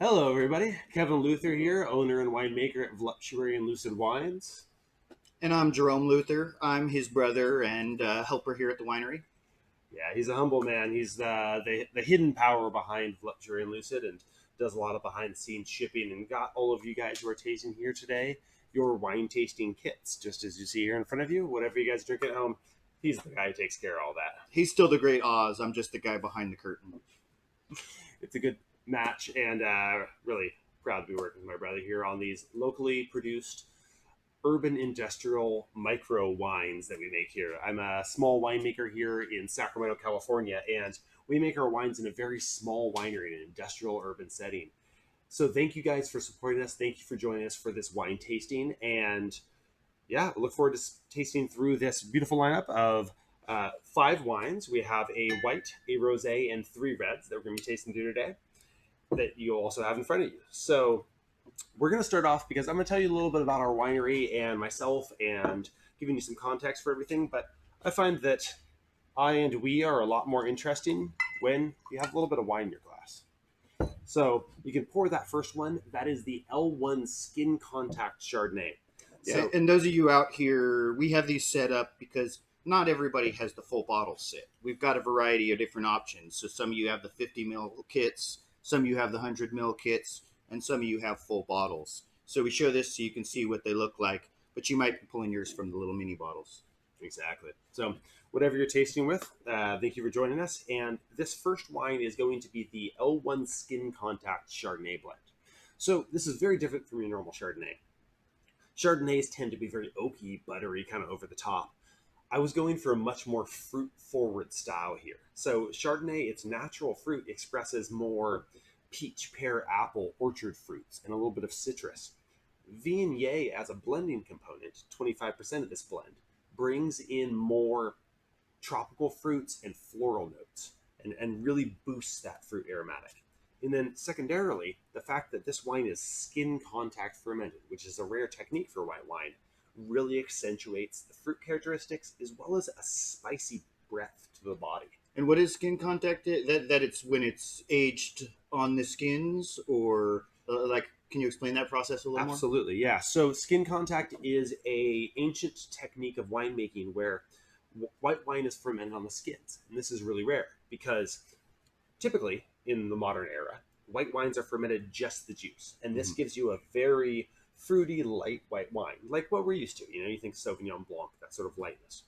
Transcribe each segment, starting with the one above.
Hello, everybody. Kevin Luther here, owner and winemaker at Voluptuary Lucid Wines. And I'm Jerome Luther. I'm his brother and helper here at the winery. Yeah, he's a humble man. He's the hidden power behind Voluptuary Lucid and does a lot of behind the scenes shipping and got all of you guys who are tasting here today your wine tasting kits, just as you see here in front of you. Whatever you guys drink at home, he's the guy who takes care of all that. He's still the great Oz. I'm just the guy behind the curtain. It's a good match, and really proud to be working with my brother here on these locally produced urban industrial micro wines that we make here. I'm a small winemaker here in Sacramento, California, and we make our wines in a very small winery in an industrial urban setting. So thank you guys for supporting us. Thank you for joining us for this wine tasting. And yeah, look forward to tasting through this beautiful lineup of five wines. We have a white, a rosé, and three reds that we're going to be tasting through today that you'll also have in front of you. So we're going to start off because I'm going to tell you a little bit about our winery and myself and giving you some context for everything. But I find that I and we are a lot more interesting when you have a little bit of wine in your glass. So you can pour that first one. That is the L1 Skin Contact Chardonnay. Yeah, So and those of you out here, we have these set up because not everybody has the full bottle set. We've got a variety of different options. So some of you have the 50 ml kits, some of you have the 100 ml kits, and some of you have full bottles. So we show this so you can see what they look like, but you might be pulling yours from the little mini bottles. exactly. So whatever you're tasting with, thank you for joining us. And this first wine is going to be the L1 Skin Contact Chardonnay blend. So this is very different from your normal Chardonnay. Chardonnays tend to be very oaky, buttery, kind of over the top. I was going for a much more fruit forward style here. So Chardonnay, its natural fruit, expresses more peach, pear, apple, orchard fruits, and a little bit of citrus. Viognier, as a blending component, 25% of this blend, brings in more tropical fruits and floral notes and really boosts that fruit aromatic. And then secondarily, the fact that this wine is skin contact fermented, which is a rare technique for white wine, really accentuates the fruit characteristics as well as a spicy breath to the body. And what is skin contact? That it's when it's aged on the skins, or like, can you explain that process a little more? Absolutely, yeah. So skin contact is a ancient technique of winemaking where white wine is fermented on the skins, and this is really rare because typically in the modern era, white wines are fermented just the juice, and this gives you a very fruity, light white wine, like what we're used to. You know, you think Sauvignon Blanc, that sort of lightness.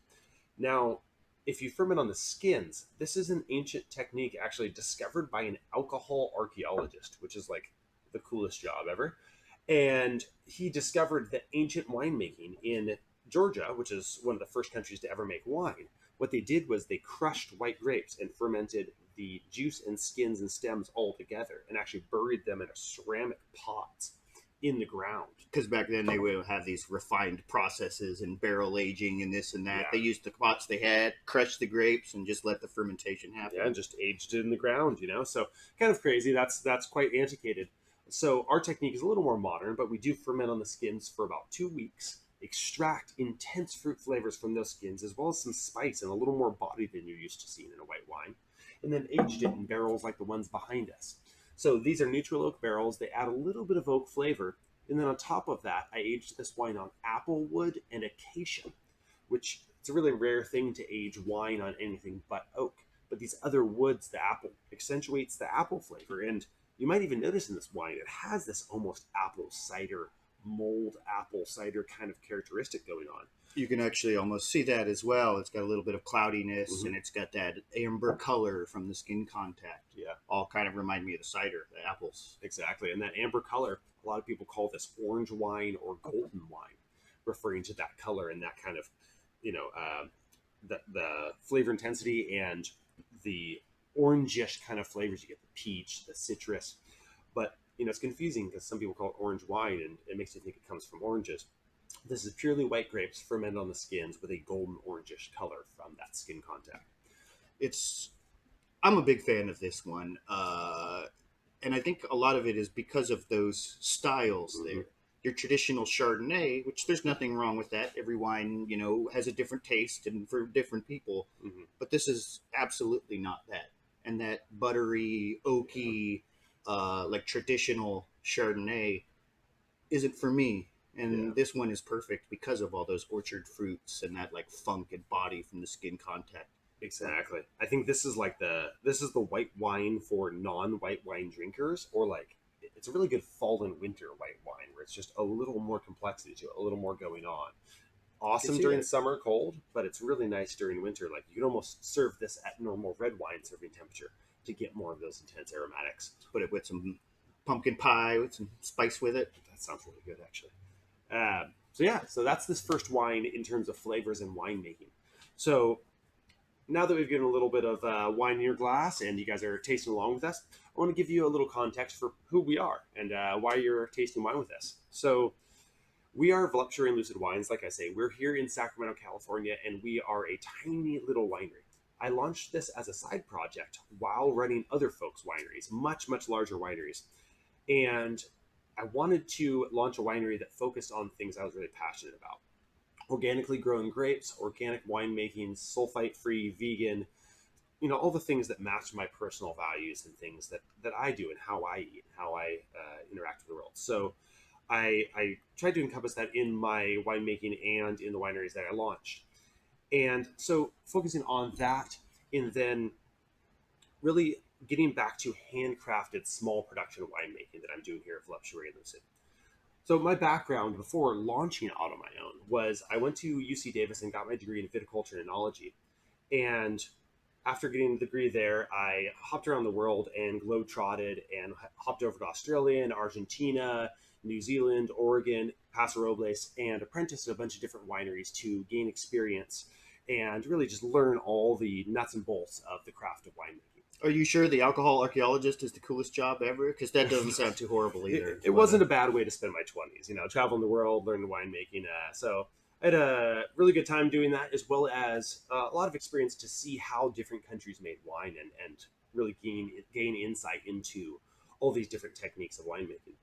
Now, if you ferment on the skins, this is an ancient technique actually discovered by an alcohol archaeologist, which is like the coolest job ever. And he discovered that ancient winemaking in Georgia, which is one of the first countries to ever make wine, what they did was they crushed white grapes and fermented the juice and skins and stems all together and actually buried them in a ceramic pots in the ground. Because back then they would have these refined processes and barrel aging and this and that. Yeah. They used the pots they had, crushed the grapes, and just let the fermentation happen. Yeah, and just aged it in the ground, you know? So kind of crazy. That's quite antiquated. So our technique is a little more modern, but we do ferment on the skins for about 2 weeks, extract intense fruit flavors from those skins, as well as some spice and a little more body than you're used to seeing in a white wine, and then aged it in barrels like the ones behind us. So these are neutral oak barrels. They add a little bit of oak flavor. And then on top of that, I aged this wine on apple wood and acacia, which it's a really rare thing to age wine on anything but oak. But these other woods, the apple, accentuates the apple flavor. And you might even notice in this wine, it has this almost apple cider, mulled apple cider kind of characteristic going on. You can actually almost see that as well. It's got a little bit of cloudiness, and it's got that amber color from the skin contact. Yeah. All kind of remind me of the cider, the apples. Exactly. And that amber color, a lot of people call this orange wine or golden wine, referring to that color and that kind of, the flavor intensity and the orangish kind of flavors. You get the peach, the citrus. But, it's confusing because some people call it orange wine and it makes you think it comes from oranges. This is purely white grapes fermented on the skins with a golden orangish color from that skin contact. I'm a big fan of this one. And I think a lot of it is because of those styles there. Your traditional Chardonnay, which there's nothing wrong with that. Every wine, has a different taste and for different people. But this is absolutely not that. And that buttery, oaky, like traditional Chardonnay isn't for me. And Yeah. this one is perfect because of all those orchard fruits and that like funk and body from the skin contact. Exactly. I think this is the white wine for non-white wine drinkers, or like it's a really good fall and winter white wine where it's just a little more complexity to it, a little more going on. I can Awesome see during that. summer cold, but it's really nice during winter. Like you can almost serve this at normal red wine serving temperature to get more of those intense aromatics. Put it with some pumpkin pie with some spice with it. That sounds really good, actually. So yeah, so that's this first wine in terms of flavors and winemaking. So now that we've given a little bit of wine in your glass and you guys are tasting along with us, I want to give you a little context for who we are and why you're tasting wine with us. So we are Voluptuary Lucid Wines. Like I say, we're here in Sacramento, California, and we are a tiny little winery. I launched this as a side project while running other folks' wineries, much, much larger wineries. And I wanted to launch a winery that focused on things I was really passionate about: organically grown grapes, organic winemaking, sulfite-free, vegan, all the things that match my personal values and things that I do and how I eat, how I interact with the world. So I tried to encompass that in my winemaking and in the wineries that I launched. And so focusing on that, and then really getting back to handcrafted small production winemaking that I'm doing here at Voluptuary Lucid. So my background before launching out on my own was I went to UC Davis and got my degree in viticulture and enology. And after getting the degree there, I hopped around the world and globetrotted and hopped over to Australia and Argentina, New Zealand, Oregon, Paso Robles, and apprenticed at a bunch of different wineries to gain experience and really just learn all the nuts and bolts of the craft of winemaking. Are you sure the alcohol archaeologist is the coolest job ever? Because that doesn't sound too horrible either. It wasn't a bad way to spend my 20s, traveling the world, learning winemaking. So I had a really good time doing that, as well as a lot of experience to see how different countries made wine and really gain insight into all these different techniques of winemaking.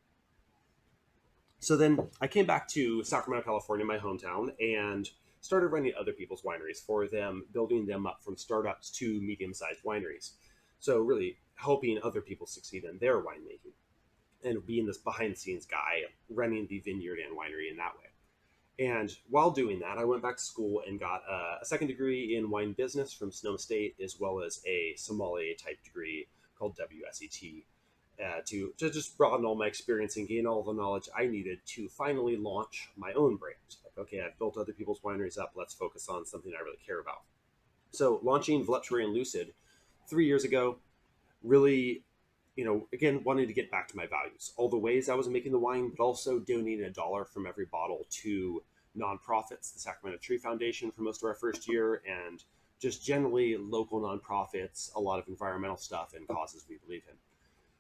So then I came back to Sacramento, California, my hometown, and started running other people's wineries for them, building them up from startups to medium sized wineries. So, really helping other people succeed in their winemaking and being this behind the scenes guy running the vineyard and winery in that way. And while doing that, I went back to school and got a second degree in wine business from Sonoma State, as well as a sommelier type degree called WSET, to just broaden all my experience and gain all the knowledge I needed to finally launch my own brand. Like, okay, I've built other people's wineries up. Let's focus on something I really care about. So launching Voluptuary and Lucid 3 years ago, really, again, wanting to get back to my values. All the ways I was making the wine, but also donating $1 from every bottle to nonprofits, the Sacramento Tree Foundation for most of our first year, and just generally local nonprofits, a lot of environmental stuff and causes we believe in.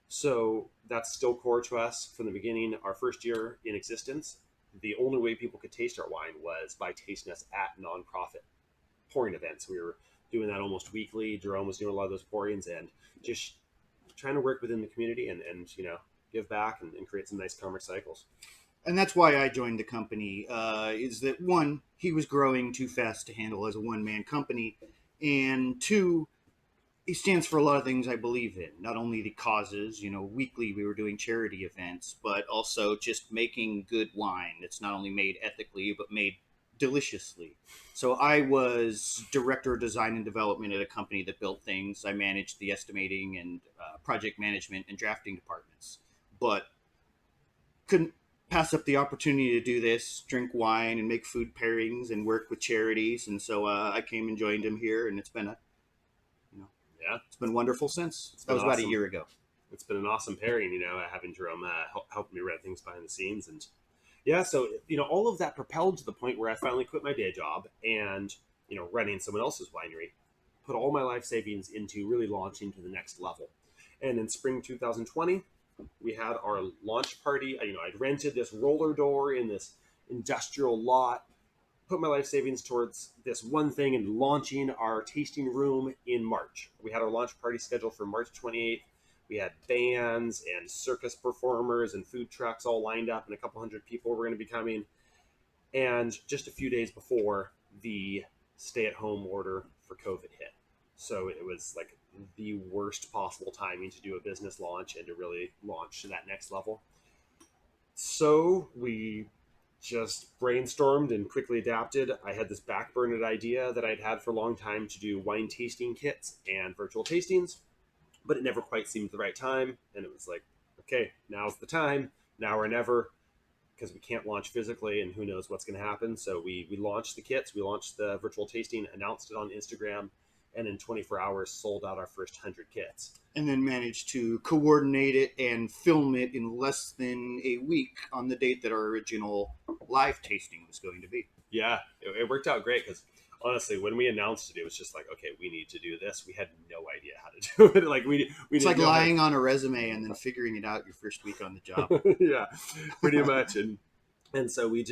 So that's still core to us from the beginning. Our first year in existence, the only way people could taste our wine was by tasting us at nonprofit pouring events. We were doing that almost weekly. Jerome was doing a lot of those pourings and just trying to work within the community and give back and create some nice commerce cycles. And that's why I joined the company. Is that one, he was growing too fast to handle as a one man company, and two, he stands for a lot of things I believe in. Not only the causes, weekly we were doing charity events, but also just making good wine that's not only made ethically but made deliciously. So I was director of design and development at a company that built things. I managed the estimating and project management and drafting departments, but couldn't pass up the opportunity to do this, drink wine and make food pairings and work with charities. And so I came and joined him here, and it's been Yeah, it's been wonderful since. it's That been was about a awesome. year ago. It's been an awesome pairing, having Jerome help me run things behind the scenes. And yeah, so, all of that propelled to the point where I finally quit my day job and, running someone else's winery, put all my life savings into really launching to the next level. And in spring 2020, we had our launch party. I'd rented this roller door in this industrial lot, put my life savings towards this one thing and launching our tasting room in March. We had our launch party scheduled for March 28th. We had bands and circus performers and food trucks all lined up, and a couple hundred people were going to be coming. And just a few days before, the stay-at-home order for COVID hit. So it was like the worst possible timing to do a business launch and to really launch to that next level. So we just brainstormed and quickly adapted. I had this backburnered idea that I'd had for a long time to do wine tasting kits and virtual tastings, but it never quite seemed the right time. And it was like, okay, now's the time, now or never, because we can't launch physically and who knows what's going to happen. So we launched the kits, we launched the virtual tasting, announced it on Instagram, and in 24 hours sold out our first 100 kits. And then managed to coordinate it and film it in less than a week on the date that our original live tasting was going to be. Yeah, it worked out great because honestly, when we announced it, it was just like, okay, we need to do this. We had no idea how to do it. Like we it's like lying on a resume and then figuring it out your first week on the job. Yeah, pretty much. And so we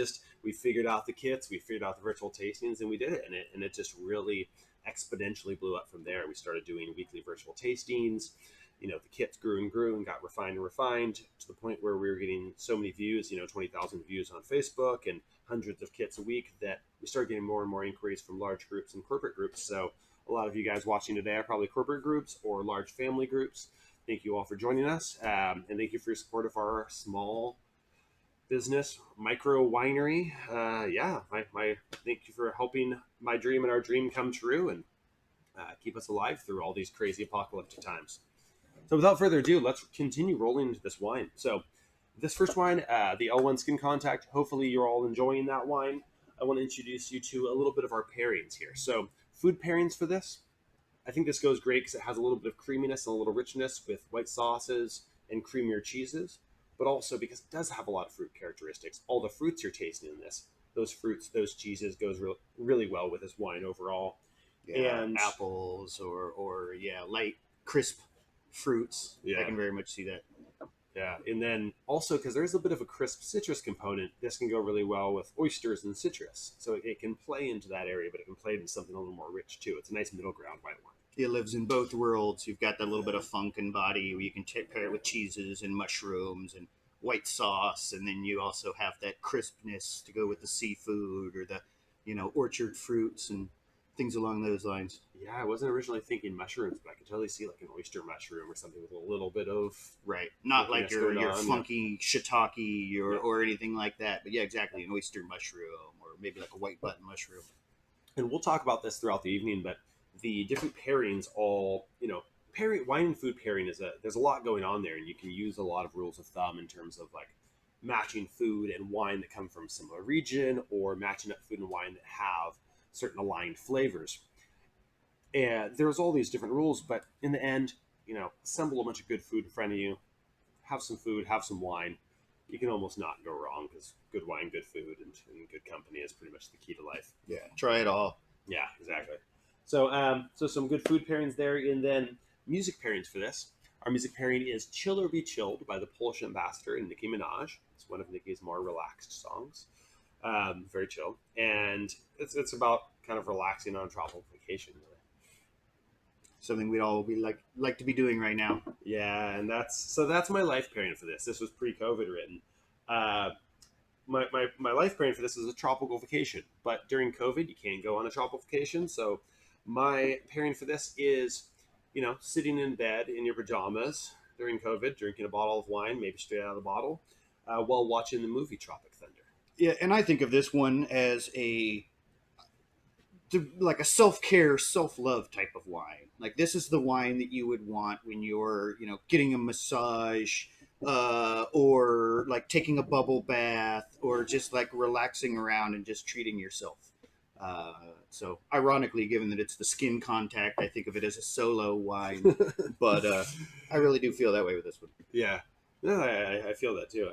figured out the kits, we figured out the virtual tastings, and we did it. And it just really exponentially blew up from there. We started doing weekly virtual tastings. You know, the kits grew and got refined to the point where we were getting so many views, 20,000 views on Facebook and hundreds of kits a week, that we started getting more and more inquiries from large groups and corporate groups. So a lot of you guys watching today are probably corporate groups or large family groups. Thank you all for joining us. And thank you for your support of our small business micro winery. My thank you for helping my dream and our dream come true and keep us alive through all these crazy apocalyptic times. So without further ado, let's continue rolling into this wine. So this first wine, the L1 Skin Contact, hopefully you're all enjoying that wine. I want to introduce you to a little bit of our pairings here. So food pairings for this, I think this goes great because it has a little bit of creaminess and a little richness with white sauces and creamier cheeses, but also because it does have a lot of fruit characteristics. All the fruits you're tasting in this, those fruits, those cheeses goes really well with this wine overall. Yeah, and apples or light, crisp fruits. Yeah. I can very much see that. Yeah, and then also because there's a bit of a crisp citrus component, this can go really well with oysters and citrus. So it can play into that area, but it can play into something a little more rich too. It's a nice middle ground white wine. It lives in both worlds. You've got that little bit of funk and body where you can pair it with cheeses and mushrooms and white sauce, and then you also have that crispness to go with the seafood or the, orchard fruits and things along those lines. Yeah, I wasn't originally thinking mushrooms, but I could totally see like an oyster mushroom or something with a little bit of... Right. Not like your funky shiitake or anything like that. But yeah, exactly. An oyster mushroom or maybe like a white button mushroom. And we'll talk about this throughout the evening, but the different pairings all, wine and food pairing there's a lot going on there, and you can use a lot of rules of thumb in terms of like matching food and wine that come from a similar region or matching up food and wine that have certain aligned flavors. And there's all these different rules, but in the end, assemble a bunch of good food in front of you, have some food, have some wine. You can almost not go wrong because good wine, good food, and good company is pretty much the key to life. Yeah, try it all. Yeah, exactly. So, so some good food pairings there, and then music pairings for this. Our music pairing is "Chill or Be Chilled" by the Polish Ambassador and Nicki Minaj. It's one of Nicki's more relaxed songs. Very chill, and it's about kind of relaxing on a tropical vacation. Really. Something we'd all be like to be doing right now. Yeah, and that's my life pairing for this. This was pre-COVID written. My life pairing for this is a tropical vacation, but during COVID you can't go on a tropical vacation. So my pairing for this is, sitting in bed in your pajamas during COVID, drinking a bottle of wine, maybe straight out of the bottle, while watching the movie Tropic Thunder. Yeah, and I think of this one as like a self-care, self-love type of wine. Like this is the wine that you would want when you're, getting a massage, or like taking a bubble bath, or just like relaxing around and just treating yourself. So ironically, given that it's the Skin Contact, I think of it as a solo wine, but I really do feel that way with this one. Yeah, no, I feel that too.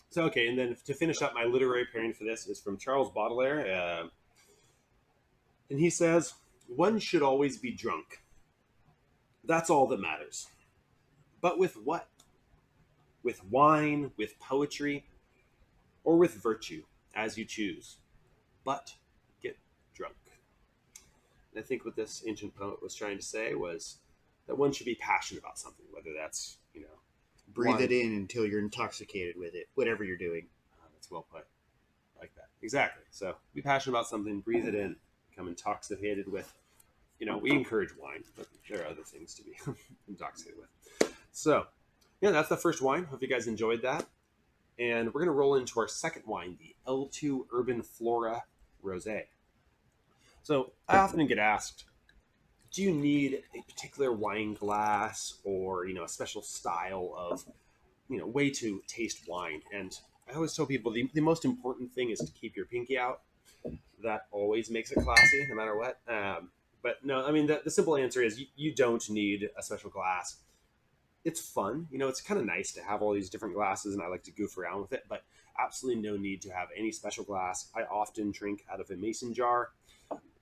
So, okay, and then to finish up, my literary pairing for this is from Charles Baudelaire. And he says, "One should always be drunk. That's all that matters. But with what? With wine, with poetry, or with virtue, as you choose. But get drunk." And I think what this ancient poet was trying to say was that one should be passionate about something, whether that's, breathe wine. It in until you're intoxicated with it, whatever you're doing. That's well put. I like that. Exactly. So be passionate about something, breathe it in, become intoxicated with we encourage wine, but there are other things to be intoxicated with. So, yeah, that's the first wine. Hope you guys enjoyed that. And we're going to roll into our second wine, the L2 Urban Flora Rosé. So, I often get asked, do you need a particular wine glass or, a special style of, way to taste wine? And I always tell people the most important thing is to keep your pinky out. That always makes it classy, no matter what. But no, I mean, the simple answer is you don't need a special glass. It's fun. It's kind of nice to have all these different glasses, and I like to goof around with it, but absolutely no need to have any special glass. I often drink out of a mason jar,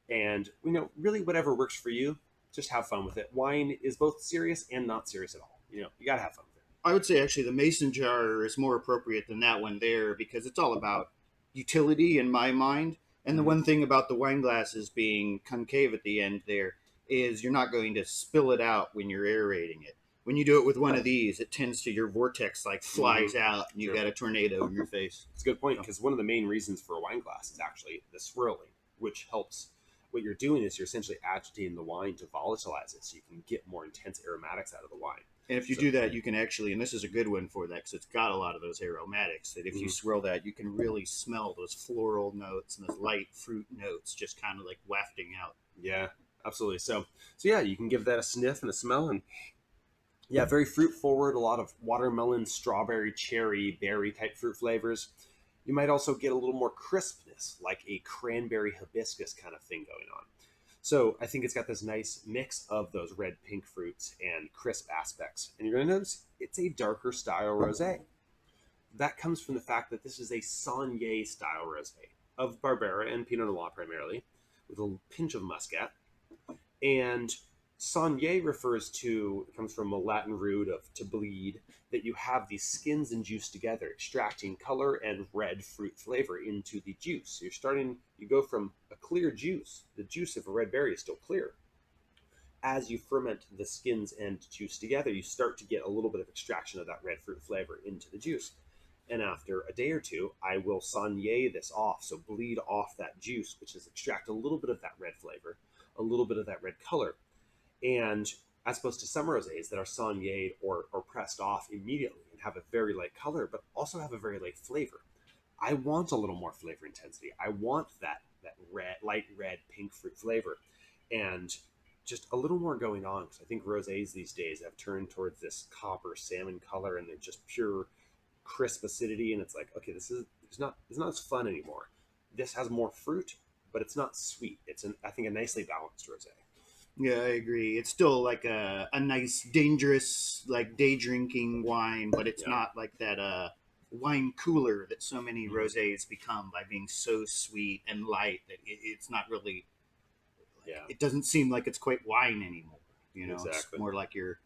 and, really whatever works for you, just have fun with it. Wine is both serious and not serious at all. You got to have fun with it. I would say actually the mason jar is more appropriate than that one there because it's all about utility in my mind. And the one thing about the wine glasses being concave at the end there is you're not going to spill it out when you're aerating it. When you do it with one of these, it tends to your vortex like flies out and you got a tornado in your face. It's a good point because one of the main reasons for a wine glass is actually the swirling, which helps. What you're doing is you're essentially agitating the wine to volatilize it so you can get more intense aromatics out of the wine. And if you do that, you can actually, and this is a good one for that because it's got a lot of those aromatics, that if you swirl that, you can really smell those floral notes and those light fruit notes just kind of like wafting out. Yeah, absolutely. So yeah, you can give that a sniff and a smell. And yeah, very fruit forward, a lot of watermelon, strawberry, cherry, berry type fruit flavors. You might also get a little more crispness, like a cranberry hibiscus kind of thing going on. So I think it's got this nice mix of those red pink fruits and crisp aspects. And you're going to notice it's a darker style rosé. That comes from the fact that this is a Sauvignon style rosé of Barbera and Pinot Noir primarily, with a pinch of Muscat. And Sauvignon comes from a Latin root of to bleed, that you have these skins and juice together, extracting color and red fruit flavor into the juice. So you go from a clear juice, the juice of a red berry is still clear. As you ferment the skins and juice together, you start to get a little bit of extraction of that red fruit flavor into the juice. And after a day or two, I will Sauvignon this off, so bleed off that juice, which is extract a little bit of that red flavor, a little bit of that red color. And as opposed to some rosés that are Sauvignon or pressed off immediately and have a very light color, but also have a very light flavor. I want a little more flavor intensity. I want that light red, pink fruit flavor. And just a little more going on, because I think rosés these days have turned towards this copper salmon color, and they're just pure crisp acidity. And it's like, okay, it's not as fun anymore. This has more fruit, but it's not sweet. It's I think a nicely balanced rosé. Yeah, I agree. It's still like a nice, dangerous, like day drinking wine, but it's not like that wine cooler that so many rosés become by being so sweet and light that it's not really. It doesn't seem like it's quite wine anymore. Exactly. It's more like your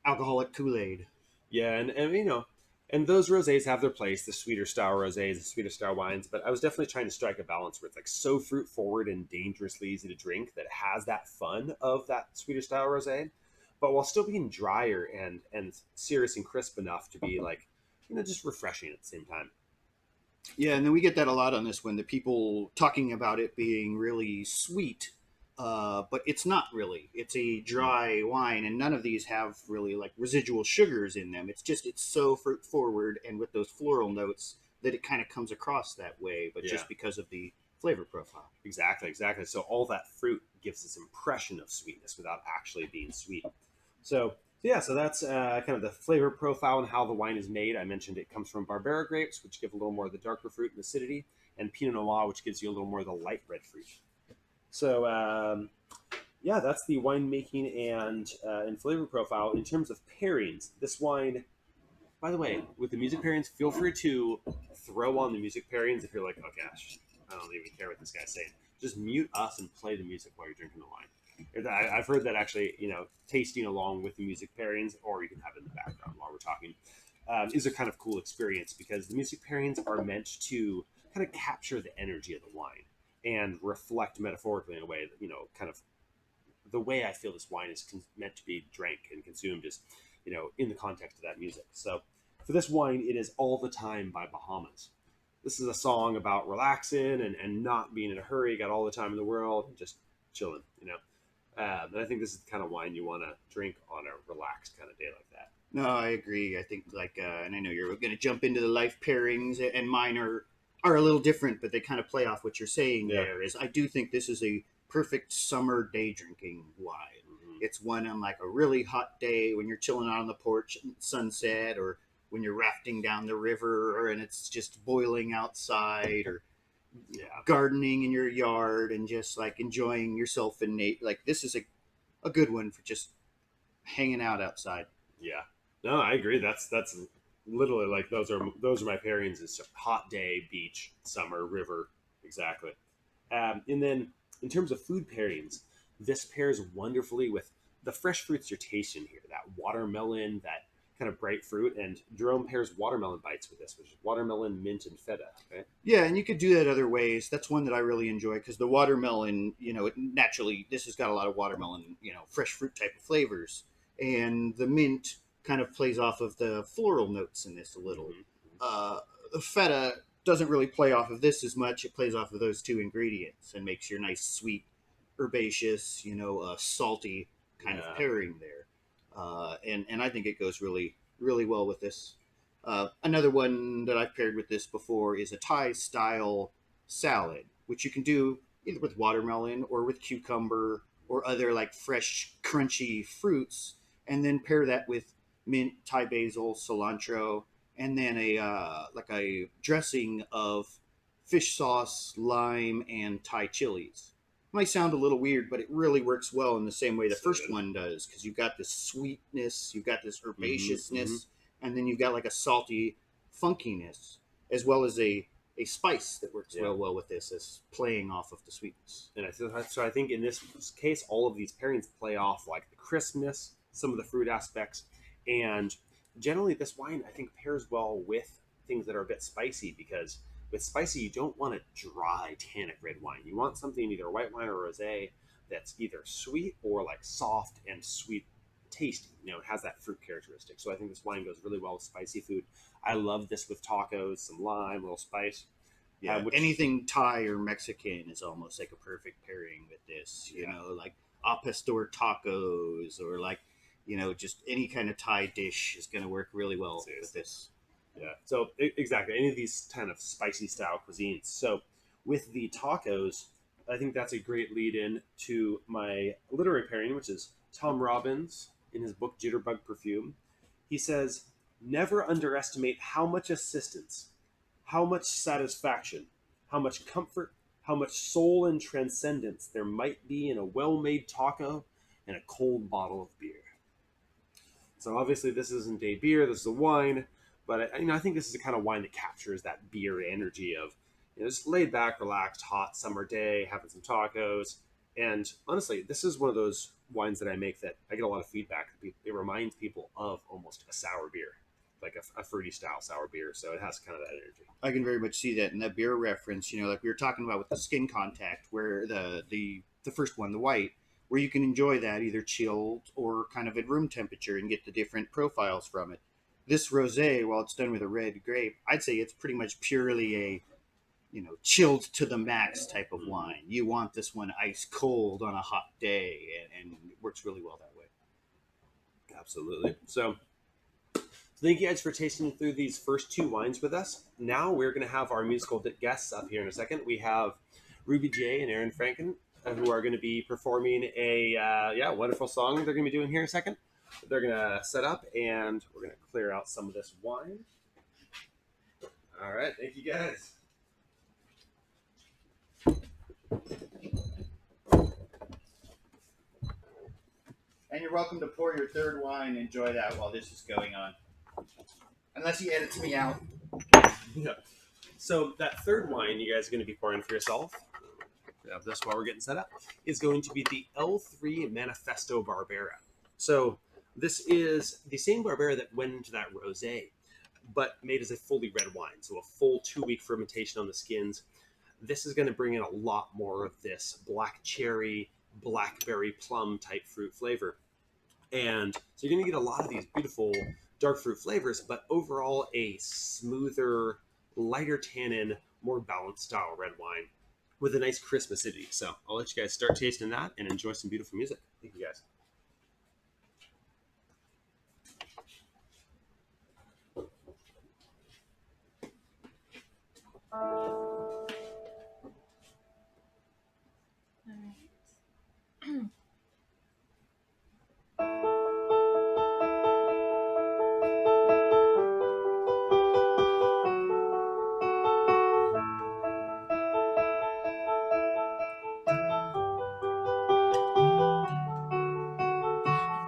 alcoholic Kool-Aid. Yeah, and those rosés have their place, the sweeter style rosés, the sweeter style wines, but I was definitely trying to strike a balance where it's like so fruit forward and dangerously easy to drink that it has that fun of that sweeter style rosé, but while still being drier and serious and crisp enough to be like, just refreshing at the same time. Yeah, and then we get that a lot on this one, the people talking about it being really sweet, but it's not really. It's a dry wine, and none of these have really like residual sugars in them. It's so fruit forward and with those floral notes that it kind of comes across that way, but just because of the flavor profile. Exactly. So all that fruit gives this impression of sweetness without actually being sweet. So that's kind of the flavor profile and how the wine is made. I mentioned it comes from Barbera grapes, which give a little more of the darker fruit and acidity, and Pinot Noir, which gives you a little more of the light red fruit. So, that's the winemaking and flavor profile. In terms of pairings, this wine, by the way, with the music pairings, feel free to throw on the music pairings if you're like, oh gosh, I don't even care what this guy's saying. Just mute us and play the music while you're drinking the wine. I've heard that actually, tasting along with the music pairings, or you can have it in the background while we're talking, is a kind of cool experience because the music pairings are meant to kind of capture the energy of the wine and reflect metaphorically in a way that, kind of the way I feel this wine is meant to be drank and consumed is, in the context of that music. So for this wine, it is All the Time by Bahamas. This is a song about relaxing and not being in a hurry, got all the time in the world, just chilling, you know. And I think this is the kind of wine you want to drink on a relaxed kind of day like that. No, I agree. I think like, and I know you're going to jump into the life pairings, and mine are a little different, but they kind of play off what you're saying. Yeah. There is, I do think this is a perfect summer day drinking wine. It's one on like a really hot day when you're chilling out on the porch at sunset, or when you're rafting down the river and it's just boiling outside, or gardening in your yard and just like enjoying yourself in Nate. Like this is a good one for just hanging out outside. Yeah. No, I agree. That's literally like those are my pairings. Is hot day, beach, summer, river, exactly. And then in terms of food pairings, this pairs wonderfully with the fresh fruits you're tasting here. That watermelon, that kind of bright fruit, and Jerome pairs watermelon bites with this, which is watermelon, mint, and feta. Right? Yeah, and you could do that other ways. That's one that I really enjoy because the watermelon, naturally, this has got a lot of watermelon, fresh fruit type of flavors, and the mint kind of plays off of the floral notes in this a little. The feta doesn't really play off of this as much. It plays off of those two ingredients and makes your nice sweet, herbaceous, salty kind of pairing there. And I think it goes really, really well with this. Another one that I've paired with this before is a Thai style salad, which you can do either with watermelon or with cucumber or other like fresh, crunchy fruits, and then pair that with mint, Thai basil, cilantro, and then a dressing of fish sauce, lime, and Thai chilies. Might sound a little weird, but it really works well in the same way the first one does, because you've got this sweetness, you've got this herbaceousness, and then you've got like a salty funkiness, as well as a spice that works well with this, as playing off of the sweetness. And so I think in this case, all of these pairings play off like the crispness, some of the fruit aspects, and generally this wine I think pairs well with things that are a bit spicy, because with spicy you don't want a dry tannic red wine. You want something, either white wine or rosé, that's either sweet or like soft and sweet tasty. It has that fruit characteristic. So I think this wine goes really well with spicy food. I love this with tacos, some lime, a little spice. Yeah, anything Thai or Mexican is almost like a perfect pairing with this. Like al pastor tacos, or like just any kind of Thai dish is going to work really well with this. Yeah. So exactly, any of these kind of spicy style cuisines. So with the tacos, I think that's a great lead in to my literary pairing, which is Tom Robbins in his book Jitterbug Perfume. He says, never underestimate how much assistance, how much satisfaction, how much comfort, how much soul and transcendence there might be in a well-made taco and a cold bottle of beer. So obviously this isn't a beer, this is a wine, but I think this is the kind of wine that captures that beer energy of just laid back, relaxed, hot summer day, having some tacos. And honestly, this is one of those wines that I make that I get a lot of feedback. It reminds people of almost a sour beer, like a fruity style sour beer. So it has kind of that energy. I can very much see that in that beer reference, like we were talking about with the skin contact, where the first one, the white, where you can enjoy that either chilled or kind of at room temperature and get the different profiles from it. This rosé, while it's done with a red grape, I'd say it's pretty much purely a chilled to the max type of wine. You want this one ice cold on a hot day, and it works really well that way. Absolutely. So thank you guys for tasting through these first two wines with us. Now we're going to have our musical guests up here in a second. We have Ruby J and Aaron Franken, who are going to be performing a wonderful song they're going to be doing here in a second. They're going to set up, and we're going to clear out some of this wine. All right. Thank you, guys. And you're welcome to pour your third wine and enjoy that while this is going on. Unless he edits me out. Yeah. So that third wine you guys are going to be pouring for yourself, this while we're getting set up, is going to be the L8 Manifesto Barbara. So this is the same Barbera that went into that rosé, but made as a fully red wine. So a full 2-week fermentation on the skins. This is going to bring in a lot more of this black cherry, blackberry, plum type fruit flavor. And so you're going to get a lot of these beautiful dark fruit flavors, but overall a smoother, lighter tannin, more balanced style red wine. with a nice crisp acidity. So I'll let you guys start tasting that and enjoy some beautiful music. Thank you guys.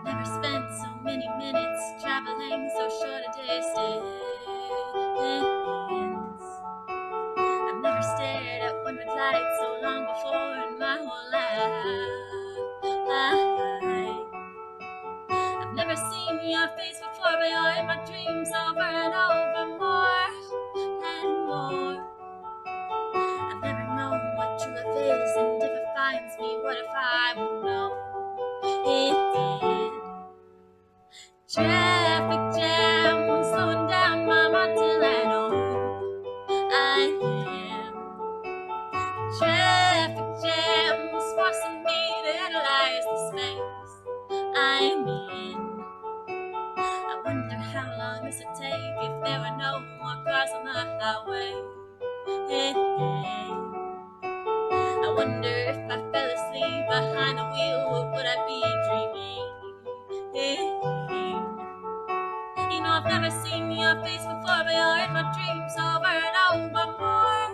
Never spent so many minutes traveling so short a distance. I've never stared at one red light so long before in my whole life. I've never seen your face before, but you're in my dreams over and over, more and more. I've never known what true love is, and if it finds me, what if I won't know it did? Traffic jam, slowing down my mind till I know I am. Traffic jams forcing me to analyze the space I'm in. I wonder how long this would take if there were no more cars on the highway. I wonder if I fell asleep behind the wheel, what would I be dreaming? You know I've never seen your face before, but you're in my dreams over and over, more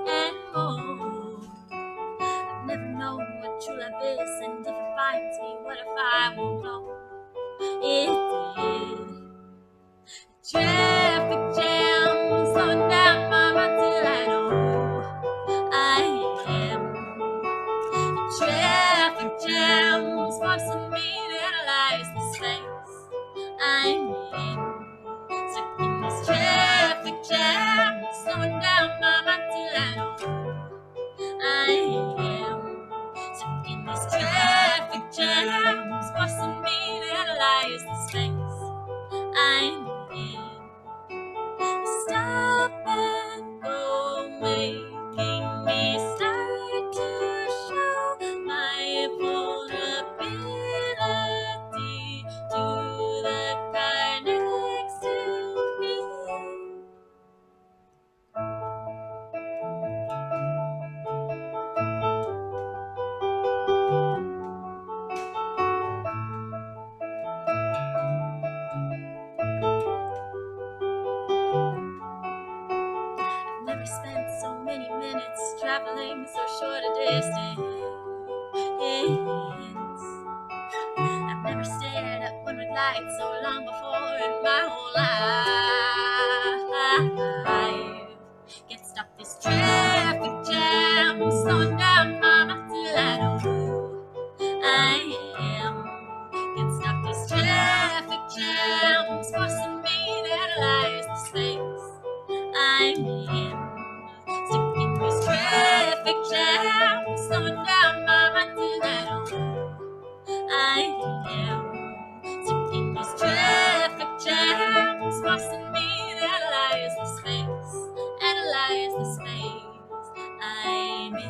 and more. I've never known what true love is, and if it finds me, what if I won't know it did? Traffic jam, slowing down my mind till I know I am. Traffic jams forcing me to analyze the space I'm in. Stuck in this traffic jam, slowing down my mind till I know I am. Stuck in this traffic jam, forcing me to analyze the space I'm in. Stop and go, making me start to show my vulnerability to the car next to me. I've never spent so many minutes traveling so short a distance. I've never stared at one red light so long before in my whole life. Can't stop this traffic jam, slowing down my mind till I know who I am. Can't stop this traffic jam, forcing me to analyze the space I'm in. Stuck in this traffic jam, slowing down my mind till I know who I am. Stuck in this traffic jam, forcing me to analyze the space I'm in.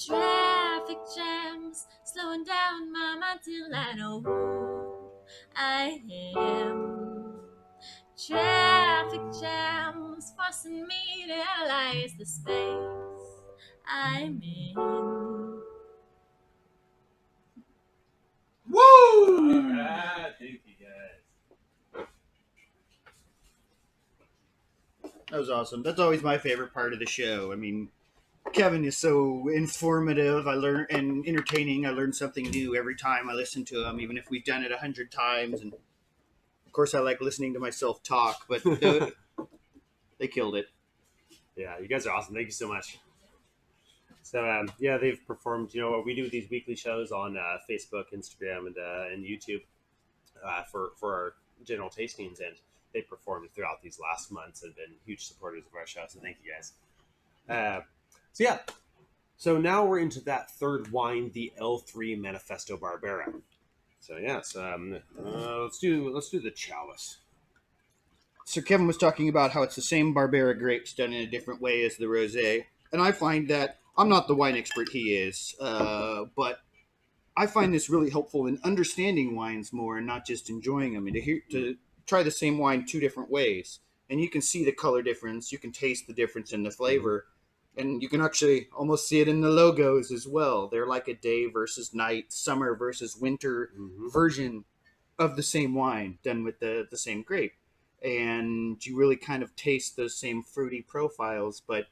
Traffic jams, slowing down my mind till I know who I am. Traffic jams, forcing me to analyze the space I'm in. Woo! All right, thank you guys. That was awesome. That's always my favorite part of the show. I mean, Kevin is so informative. I learn and entertaining. I learn something new every time I listen to him, even if we've done it 100 times. And of course, I like listening to myself talk, but they killed it. Yeah, you guys are awesome. Thank you so much. So yeah, they've performed. You know, we do these weekly shows on Facebook, Instagram, and YouTube for our general tastings, and they performed throughout these last months and been huge supporters of our show. So thank you guys. So yeah, So now we're into that third wine, the L3 Manifesto Barbera. So yes, let's do the chalice. So Kevin was talking about how it's the same Barbera grapes done in a different way as the rosé, and I find that I'm not the wine expert he is, but I find this really helpful in understanding wines more and not just enjoying them. And to try the same wine two different ways, and you can see the color difference, you can taste the difference in the flavor, and you can actually almost see it in the logos as well. They're like a day versus night, summer versus winter version of the same wine done with the same grape. And you really kind of taste those same fruity profiles, but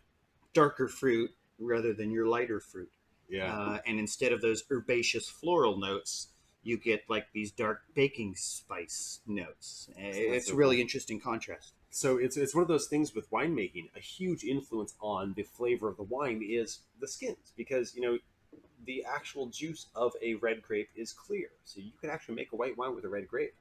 darker fruit rather than your lighter fruit. Yeah. And instead of those herbaceous floral notes, you get like these dark baking spice notes. It's so a really cool. interesting contrast. So it's one of those things with winemaking. A huge influence on the flavor of the wine is the skins, because the actual juice of a red grape is clear, so you can actually make a white wine with a red grape.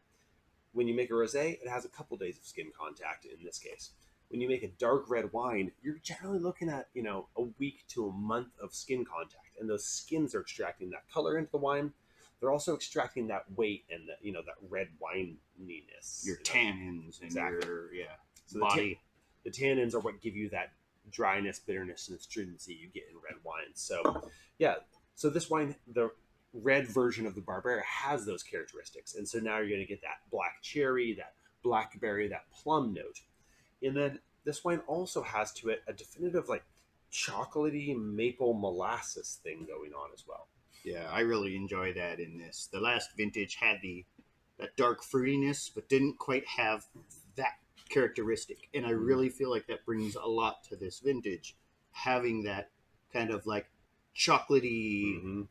When you make a rosé, it has a couple days of skin contact in this case. When you make a dark red wine, you're generally looking at a week to a month of skin contact, and those skins are extracting that color into the wine. They're also extracting that weight and that red wininess. Your tannins and your So body. The tannins are what give you that dryness, bitterness, and astringency you get in red wines. So yeah, so this wine, the red version of the Barbera, has those characteristics, and so now you're going to get that black cherry, that blackberry, that plum note, and then this wine also has to it a definitive like chocolatey maple molasses thing going on as well. Yeah, I really enjoy that in this. The last vintage had that dark fruitiness, but didn't quite have that characteristic. And I really feel like that brings a lot to this vintage, having that kind of like chocolatey,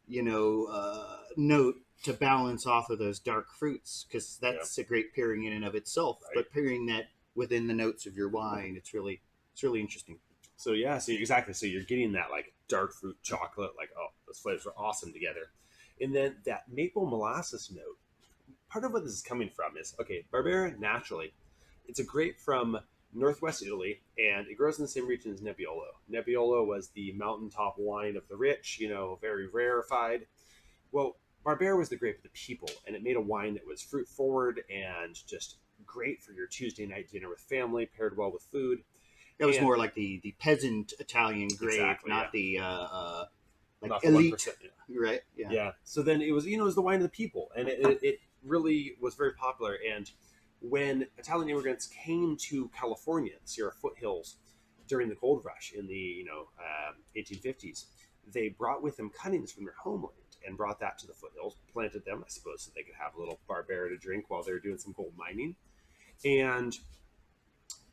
note to balance off of those dark fruits, because that's a great pairing in and of itself. Right. But pairing that within the notes of your wine, it's really interesting. So yeah, so exactly. So you're getting that like dark fruit chocolate, like, oh, those flavors are awesome together. And then that maple molasses note. Part of what this is coming from is, okay, Barbera naturally, it's a grape from northwest Italy, and it grows in the same region as Nebbiolo. Nebbiolo was the mountaintop wine of the rich, very rarefied. Well, Barbera was the grape of the people, and it made a wine that was fruit forward and just great for your Tuesday night dinner with family, paired well with food. That was more like the peasant Italian grape, Exactly, not the like not the elite, 1%. right? Yeah. So then it was, it was the wine of the people, and it really was very popular. And when Italian immigrants came to California, the Sierra foothills, during the gold rush in the 1850s, they brought with them cuttings from their homeland and brought that to the foothills, planted them, I suppose, so they could have a little Barbera to drink while they were doing some gold mining, and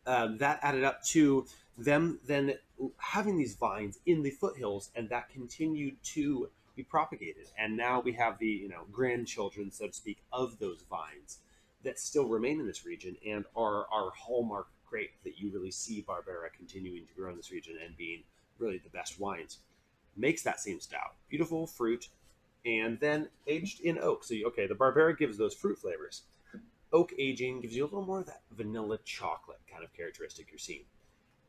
that added up to them then having these vines in the foothills, and that continued to be propagated. And now we have the grandchildren, so to speak, of those vines that still remain in this region and are our hallmark grape that you really see Barbera continuing to grow in this region and being really the best wines. Makes that same stout, beautiful fruit, and then aged in oak. So the Barbera gives those fruit flavors. Oak aging gives you a little more of that vanilla chocolate kind of characteristic you're seeing.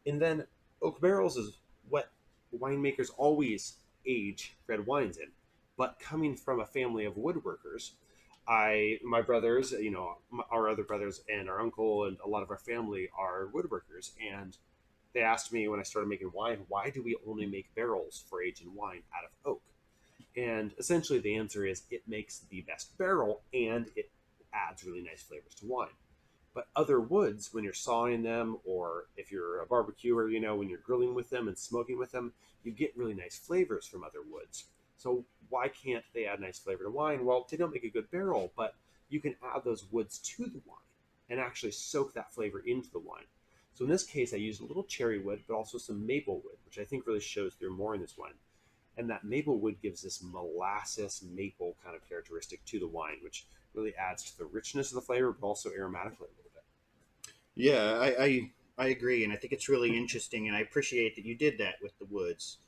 And then oak barrels is what winemakers always age red wines in. But coming from a family of woodworkers, my brothers, our other brothers and our uncle and a lot of our family are woodworkers. And they asked me when I started making wine, why do we only make barrels for aging wine out of oak? And essentially the answer is it makes the best barrel and it adds really nice flavors to wine. But other woods, when you're sawing them, or if you're a barbecuer, when you're grilling with them and smoking with them, you get really nice flavors from other woods. So why can't they add nice flavor to wine? Well, they don't make a good barrel, but you can add those woods to the wine and actually soak that flavor into the wine. So in this case, I used a little cherry wood, but also some maple wood, which I think really shows through more in this wine. And that maple wood gives this molasses maple kind of characteristic to the wine, which really adds to the richness of the flavor, but also aromatically a little bit. Yeah, I agree, and I think it's really interesting, and I appreciate that you did that with the woods,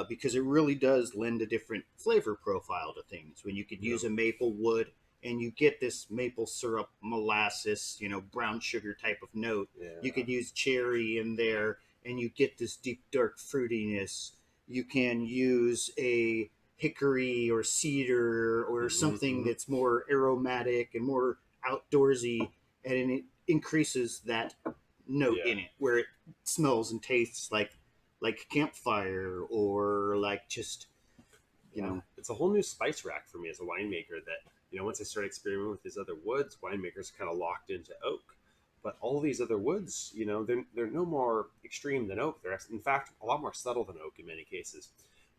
because it really does lend a different flavor profile to things. When you could use a maple wood and you get this maple syrup, molasses, brown sugar type of note. Yeah. You could use cherry in there, and you get this deep, dark fruitiness. You can use a hickory or cedar or something that's more aromatic and more outdoorsy, and it increases that note in it where it smells and tastes like campfire or like just it's a whole new spice rack for me as a winemaker that, once I started experimenting with these other woods, winemakers kind of locked into oak. But all these other woods, they're no more extreme than oak. They're, in fact, a lot more subtle than oak in many cases.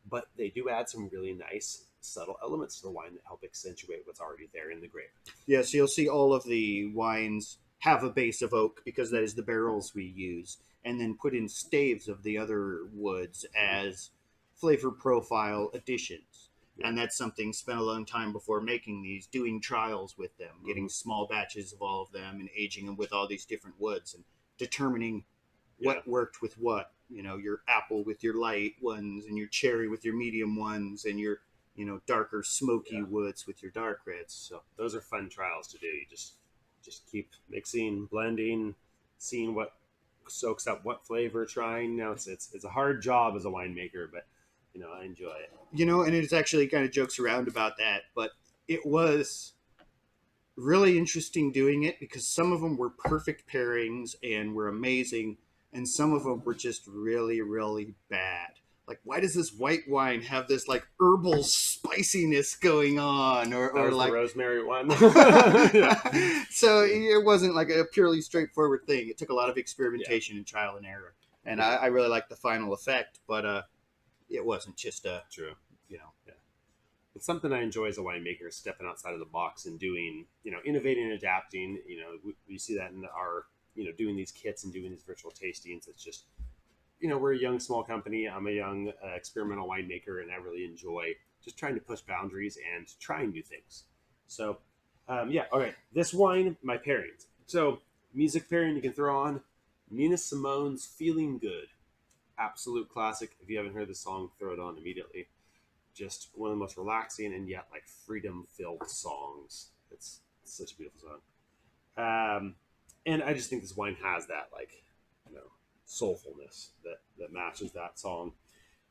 But they do add some really nice, subtle elements to the wine that help accentuate what's already there in the grape. Yeah, so you'll see all of the wines have a base of oak because that is the barrels we use, and then put in staves of the other woods as flavor profile additions. And that's something spent a long time before making these, doing trials with them, getting small batches of all of them and aging them with all these different woods and determining what worked with what. Your apple with your light ones and your cherry with your medium ones and your darker smoky woods with your dark reds. So those are fun trials to do. You just keep mixing, blending, seeing what soaks up what flavor, trying. It's a hard job as a winemaker, but I enjoy it. And it's actually kind of jokes around about that, but it was really interesting doing it because some of them were perfect pairings and were amazing, and some of them were just really, really bad. Like, why does this white wine have this like herbal spiciness going on, or like the rosemary one? So it wasn't like a purely straightforward thing. It took a lot of experimentation and trial and error, and I really liked the final effect, but it wasn't just true. It's something I enjoy as a winemaker, stepping outside of the box and doing, innovating and adapting. We see that in our, doing these kits and doing these virtual tastings. It's just, we're a young, small company. I'm a young experimental winemaker, and I really enjoy just trying to push boundaries and trying new things. So, okay. This wine, my pairings. So, music pairing you can throw on Nina Simone's Feeling Good. Absolute classic. If you haven't heard the song, throw it on immediately. Just one of the most relaxing and yet like freedom-filled songs. It's such a beautiful song. And I just think this wine has that soulfulness that matches that song.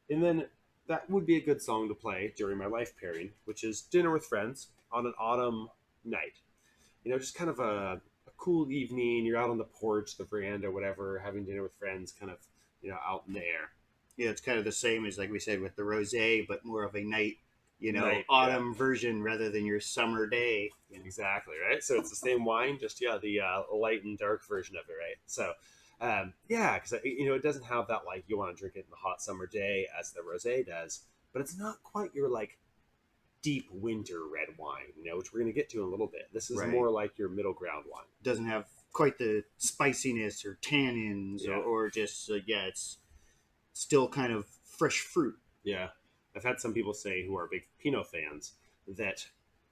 And then that would be a good song to play during my life pairing, which is Dinner with Friends on an autumn night. Just kind of a cool evening. You're out on the porch, the veranda, whatever, having dinner with friends, kind of out in the air. Yeah, it's kind of the same as, like we said, with the rosé, but more of a night, autumn version rather than your summer day. Exactly, right? So it's the same wine, just, the light and dark version of it, right? So, because, it doesn't have that, you want to drink it in the hot summer day as the rosé does, but it's not quite your, deep winter red wine, which we're going to get to in a little bit. This is more like your middle ground wine. Doesn't have quite the spiciness or tannins or just, it's still kind of fresh fruit. Yeah. I've had some people say, who are big Pinot fans, that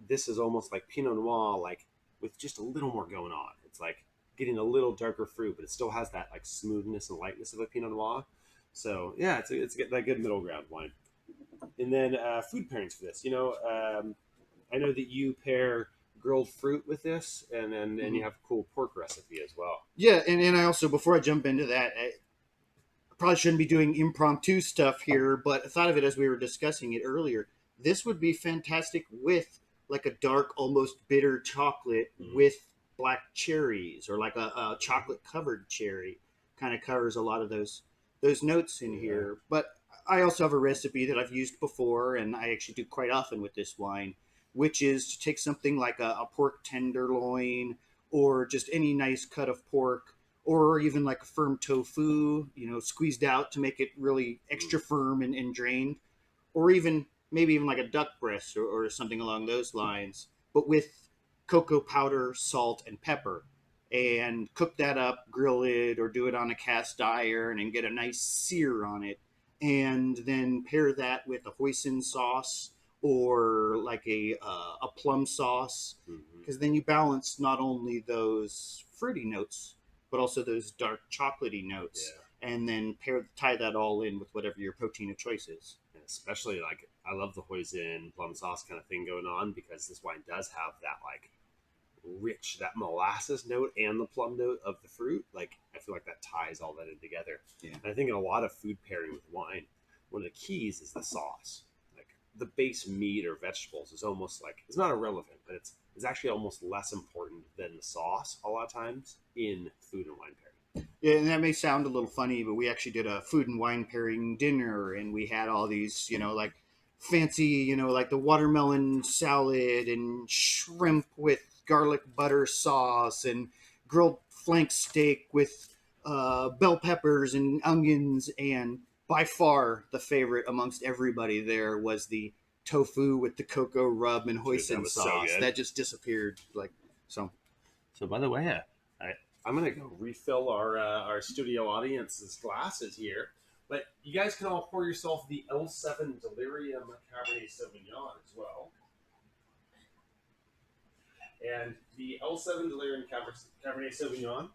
this is almost like Pinot Noir, with just a little more going on. It's like getting a little darker fruit, but it still has that smoothness and lightness of a Pinot Noir. So it's that good middle ground wine. And then food pairings for this. I know that you pair grilled fruit with this, and then you have a cool pork recipe as well. Yeah, and I also, before I jump into that, I probably shouldn't be doing impromptu stuff here, but I thought of it as we were discussing it earlier. This would be fantastic with a dark, almost bitter chocolate with black cherries, or a chocolate covered cherry. Kind of covers a lot of those notes in here. But I also have a recipe that I've used before, and I actually do quite often with this wine, which is to take something like a pork tenderloin, or just any nice cut of pork, or even a firm tofu, squeezed out to make it really extra firm and drained, or maybe even a duck breast or something along those lines, but with cocoa powder, salt, and pepper, and cook that up, grill it, or do it on a cast iron and get a nice sear on it, and then pair that with a hoisin sauce or a plum sauce, because then you balance not only those fruity notes but also those dark chocolatey notes, and then tie that all in with whatever your protein of choice is. And especially I love the hoisin plum sauce kind of thing going on, because this wine does have that rich, that molasses note and the plum note of the fruit. I feel like that ties all that in together. And I think in a lot of food pairing with wine, one of the keys is the sauce. Like the base meat or vegetables is almost like, it's not irrelevant, but it's actually almost less important than the sauce a lot of times in food and wine pairing. Yeah, and that may sound a little funny, but we actually did a food and wine pairing dinner, and we had all these, like fancy, like the watermelon salad and shrimp with garlic butter sauce and grilled flank steak with bell peppers and onions. And by far the favorite amongst everybody there was the tofu with the cocoa rub and hoisin sauce. That just disappeared. So by the way, I'm gonna go refill our studio audience's glasses here, but you guys can all pour yourself the L7 Delirium Cabernet Sauvignon as well. And the L7 Delirium Cabernet Sauvignon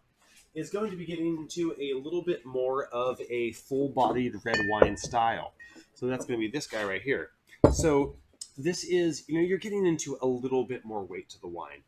is going to be getting into a little bit more of a full-bodied red wine style. So that's going to be this guy right here. So this is, you're getting into a little bit more weight to the wine.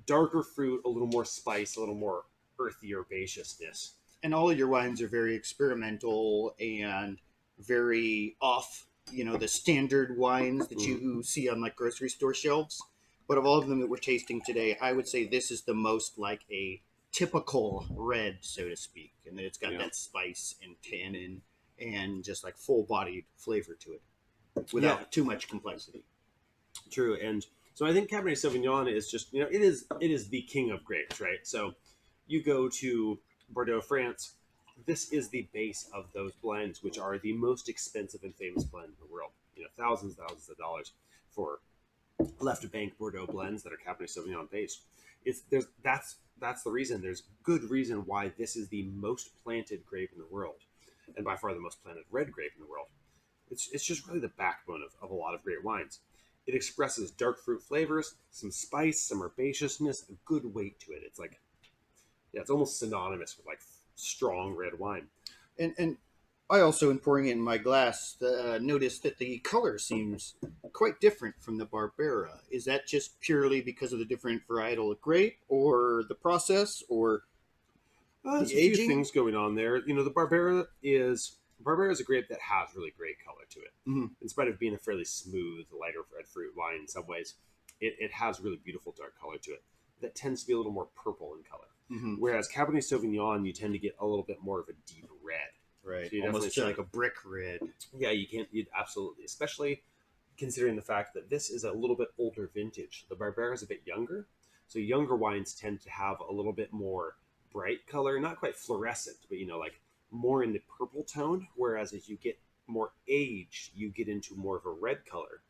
Darker fruit, a little more spice, a little more earthy herbaceousness. And all of your wines are very experimental and very off, the standard wines that you see on like grocery store shelves. But of all of them that we're tasting today, I would say this is the most like a typical red, so to speak, and that it's got that spice and tannin and just like full-bodied flavor to it without too much complexity. True. And so I think Cabernet Sauvignon is just, it is the king of grapes, right? So you go to Bordeaux, France, this is the base of those blends, which are the most expensive and famous blend in the world. Thousands of dollars for left bank Bordeaux blends that are Cabernet Sauvignon based. That's the reason. There's good reason why this is the most planted grape in the world, and by far the most planted red grape in the world. It's just really the backbone of a lot of great wines. It expresses dark fruit flavors, some spice, some herbaceousness, a good weight to it. It's like, it's almost synonymous with like strong red wine. And I also, in pouring it in my glass, noticed that the color seems quite different from the Barbera. Is that just purely because of the different varietal of grape, or the process, or there's a few things going on there. The Barbera is a grape that has really great color to it. Mm-hmm. In spite of being a fairly smooth, lighter red fruit wine in some ways, it has really beautiful dark color to it that tends to be a little more purple in color. Mm-hmm. Whereas Cabernet Sauvignon, you tend to get a little bit more of a deep red. Right, so almost like a brick red. Yeah, you'd absolutely, especially considering the fact that this is a little bit older vintage. The Barbera is a bit younger, so younger wines tend to have a little bit more bright color, not quite fluorescent, but like more in the purple tone. Whereas as you get more aged, you get into more of a red color,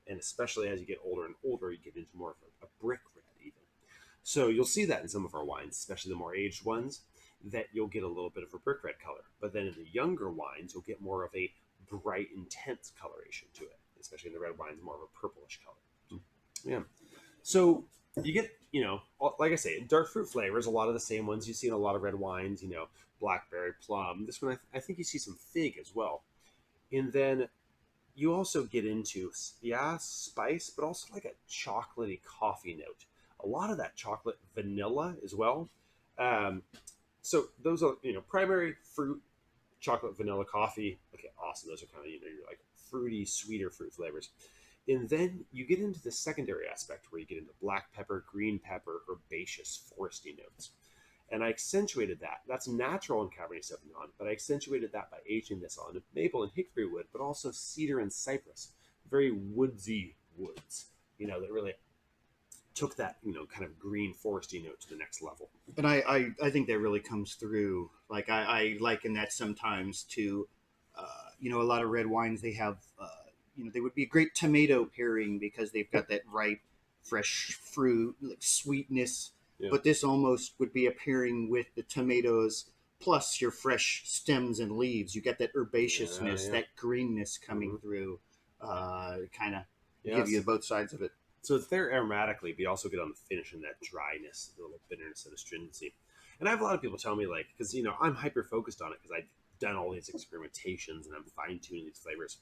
and especially as you get older and older, you get into more of a brick red even. So you'll see that in some of our wines, especially the more aged ones, that you'll get a little bit of a brick red color. But then in the younger wines, you'll get more of a bright, intense coloration to it, especially in the red wines, more of a purplish color. Yeah. So you get, like I say, dark fruit flavors, a lot of the same ones you see in a lot of red wines, blackberry, plum. This one, I think you see some fig as well. And then you also get into, spice, but also like a chocolatey coffee note. A lot of that chocolate vanilla as well. So those are, primary fruit, chocolate, vanilla, coffee. Okay, awesome. Those are kind of, your like fruity, sweeter fruit flavors. And then you get into the secondary aspect where you get into black pepper, green pepper, herbaceous, foresty notes. And I accentuated that. That's natural in Cabernet Sauvignon, but I accentuated that by aging this on maple and hickory wood, but also cedar and cypress. Very woodsy woods, that really took that, kind of green foresty note to the next level. And I think that really comes through. Like I liken that sometimes to, a lot of red wines, they have, they would be a great tomato pairing because they've got that ripe, fresh fruit, like sweetness. Yeah. But this almost would be a pairing with the tomatoes plus your fresh stems and leaves. You get that herbaceousness, that greenness coming through, kind of give you both sides of it. So it's there aromatically, but you also get on the finish and that dryness, the little bitterness and astringency. And I have a lot of people tell me, like, because, I'm hyper-focused on it because I've done all these experimentations and I'm fine-tuning these flavors.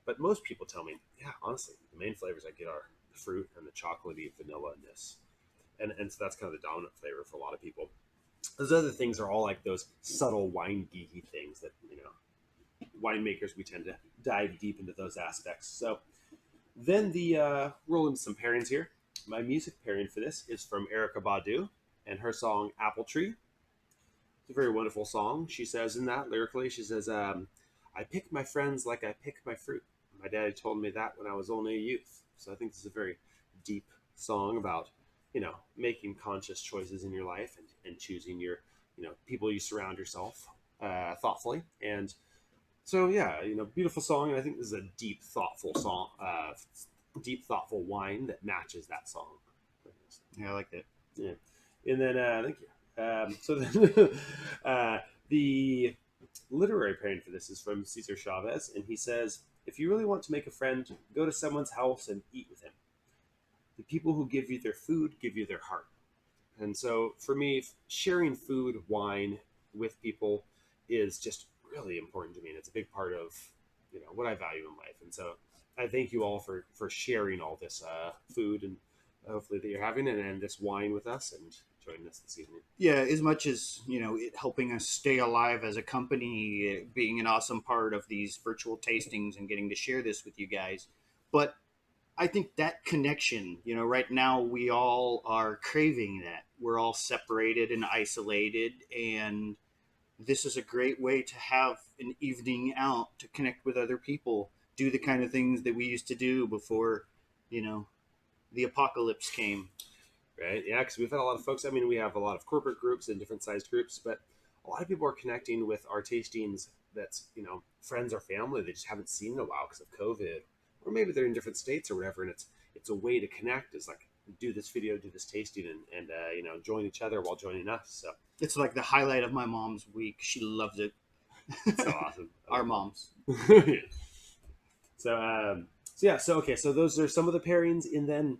But most people tell me, honestly, the main flavors I get are the fruit and the chocolatey vanilla-ness. And so that's kind of the dominant flavor for a lot of people. Those other things are all like those subtle wine geeky things that, winemakers, we tend to dive deep into those aspects. So then roll into some pairings here. My music pairing for this is from Erykah Badu and her song Apple Tree. It's a very wonderful song. She says in that lyrically, she says, I pick my friends like I pick my fruit. My daddy told me that when I was only a youth. So I think this is a very deep song about, making conscious choices in your life and choosing your, people you surround yourself thoughtfully. And so, yeah, beautiful song. And I think this is a deep, thoughtful song, deep, thoughtful wine that matches that song. Yeah, I like that. Yeah. And then, thank you. So then the literary pairing for this is from Cesar Chavez, and he says, if you really want to make a friend, go to someone's house and eat with him. The people who give you their food give you their heart. And so for me, sharing food, wine with people is just really important to me, and it's a big part of what I value in life. And so I thank you all for sharing all this food and hopefully that you're having and this wine with us and joining us this evening. Yeah, as much as it helping us stay alive as a company, being an awesome part of these virtual tastings and getting to share this with you guys, but I think that connection, right now we all are craving that. We're all separated and isolated, and this is a great way to have an evening out to connect with other people, do the kind of things that we used to do before, the apocalypse came. Right? Yeah, because we've had a lot of folks. I mean, we have a lot of corporate groups and different sized groups, but a lot of people are connecting with our tastings that's, friends or family they just haven't seen in a while because of COVID, or maybe they're in different states or whatever. And it's a way to connect is like do this video, do this tasting and join each other while joining us. So it's like the highlight of my mom's week. She loves it. It's so awesome. Our moms. So those are some of the pairings, and then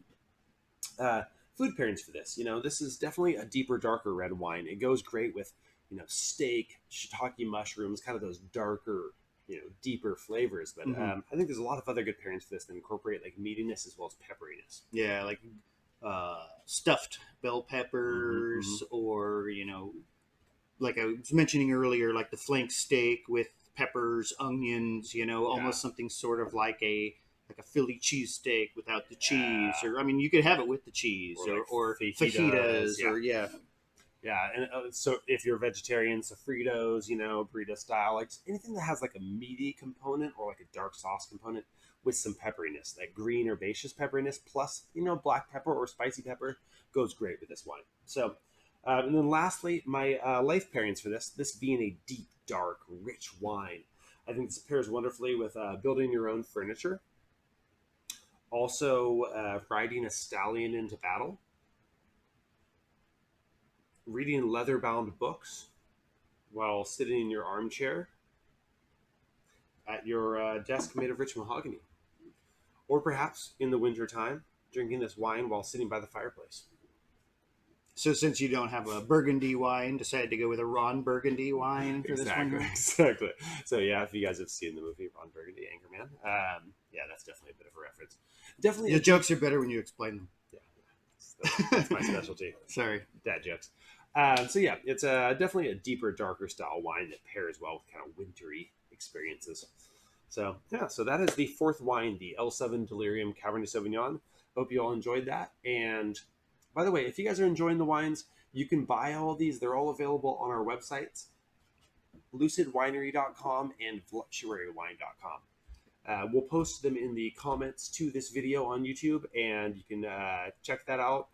food pairings for this. This is definitely a deeper, darker red wine. It goes great with, steak, shiitake mushrooms, kind of those darker, deeper flavors. But I think there's a lot of other good pairings for this that incorporate like meatiness as well as pepperiness. Yeah, like stuffed bell peppers, or like I was mentioning earlier, like the flank steak with peppers, onions. Almost something sort of like a Philly cheesesteak without the cheese, or I mean, you could have it with the cheese, or fajitas, or yeah. And so if you're a vegetarian, sofritos, burrito style, like anything that has like a meaty component or like a dark sauce component with some pepperiness, that green herbaceous pepperiness plus black pepper or spicy pepper goes great with this wine. So and then lastly, my life pairings for this being a deep, dark, rich wine. I think this pairs wonderfully with building your own furniture. Also, riding a stallion into battle, reading leather-bound books while sitting in your armchair at your desk made of rich mahogany, or perhaps in the wintertime, drinking this wine while sitting by the fireplace. So since you don't have a Burgundy wine, decided to go with a Ron Burgundy wine for this one? Exactly. So yeah, if you guys have seen the movie Ron Burgundy, Anchorman, that's definitely a bit of a reference. Definitely, the jokes are better when you explain them. Yeah, that's my specialty. Sorry, dad jokes. So yeah, it's definitely a deeper, darker style wine that pairs well with kind of wintry experiences. So yeah, so that is the fourth wine, the L8 Delirium Cabernet Sauvignon. Hope you all enjoyed that. And by the way, if you guys are enjoying the wines, you can buy all of these. They're all available on our websites, lucidwinery.com and voluptuarywine.com. We'll post them in the comments to this video on YouTube, and you can check that out.